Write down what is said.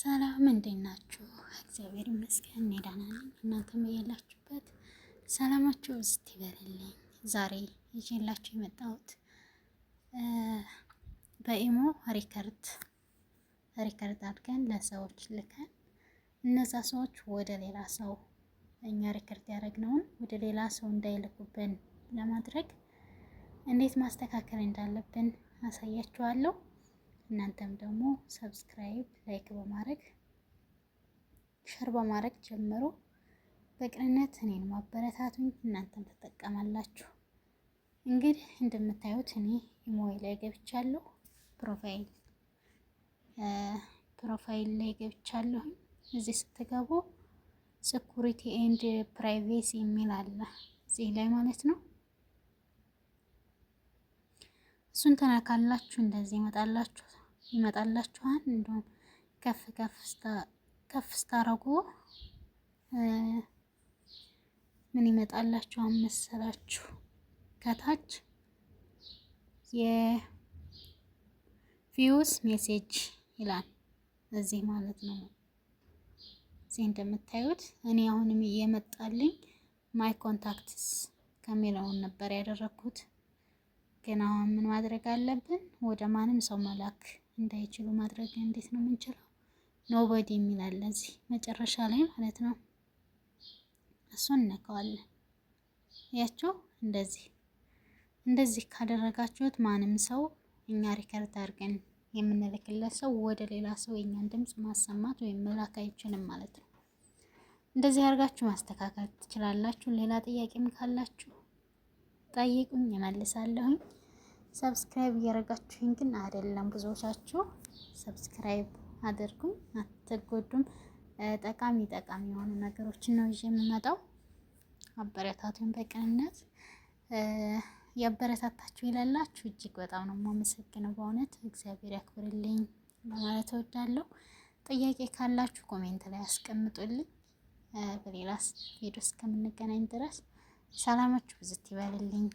ሰላም እንዴት ናችሁ? እግዚአብሔር ይመስገን እኔ ደህና ነኝ። እናንተም ያላችሁበት ሰላማችሁ እስቲ ይበልልኝ። ዛሬ ይዤላችሁ የመጣሁት በኢሞ ሪከርድ አድርገን ለሰዎች ልከን እነዛ ሰዎች ወደ ሌላ ሰው እኛ ሪከርድ ያደረግነውን ወደ ሌላ ሰው እንዳይልኩብን ለማድረግ እንዴት ማስተካከል እንዳለብን አሳያችኋለሁ። እናንተም ደግሞ ሰብስክራይብ፣ ላይክ በማድረግ ሸር በማድረግ ጀምሮ በቅንነት እኔን ማበረታቱኝ፣ እናንተም ትጠቀማላችሁ። እንግዲህ እንደምታዩት እኔ ኢሞይ ላይ ገብቻለሁ። ፕሮፋይል ላይ ገብቻለሁ። እዚህ ስትገቡ ሴኩሪቲ ኤንድ ፕራይቬሲ የሚል አለ እዚህ ላይ ማለት ነው። እሱን ተነካላችሁ እንደዚህ ይመጣላችኋል። እንደውም ከፍ ስታረጉ ምን ይመጣላችኋል መሰላችሁ? ከታች የቪውስ ሜሴጅ ይላል እዚህ ማለት ነው። እዚህ እንደምታዩት እኔ አሁንም እየመጣልኝ ማይ ኮንታክትስ ከሚለውን ነበር ያደረኩት። ግን አሁን ምን ማድረግ አለብን? ወደ ማንም ሰው መላክ እንዳይችሉ ማድረግ እንዴት ነው የምንችለው? ኖቦዲ የሚል አለ እዚህ መጨረሻ ላይ ማለት ነው። እሱን እንነካዋለን። ያቸው እንደዚህ ካደረጋችሁት ማንም ሰው እኛ ሪከርድ አድርገን የምንልክለት ሰው ወደ ሌላ ሰው የኛን ድምጽ ማሰማት ወይም መላክ አይችልም ማለት ነው። እንደዚህ አድርጋችሁ ማስተካከል ትችላላችሁ። ሌላ ጥያቄም ካላችሁ ጠይቁኝ እመልሳለሁኝ። ሰብስክራይብ እያደረጋችሁኝ ግን አይደለም ብዙዎቻችሁ። ሰብስክራይብ አድርጉኝ፣ አትጎዱም። ጠቃሚ የሆኑ ነገሮችን ነው ይዤ የምመጣው። አበረታቱኝ በቅንነት። ያበረታታችሁ ይላላችሁ እጅግ በጣም ነው የማመሰግነው። በእውነት እግዚአብሔር ያክብርልኝ ማለት እወዳለሁ። ጥያቄ ካላችሁ ኮሜንት ላይ አስቀምጡልኝ። በሌላ ቪዲዮ እስከምንገናኝ ድረስ ሰላማችሁ ብዝት ይበልልኝ።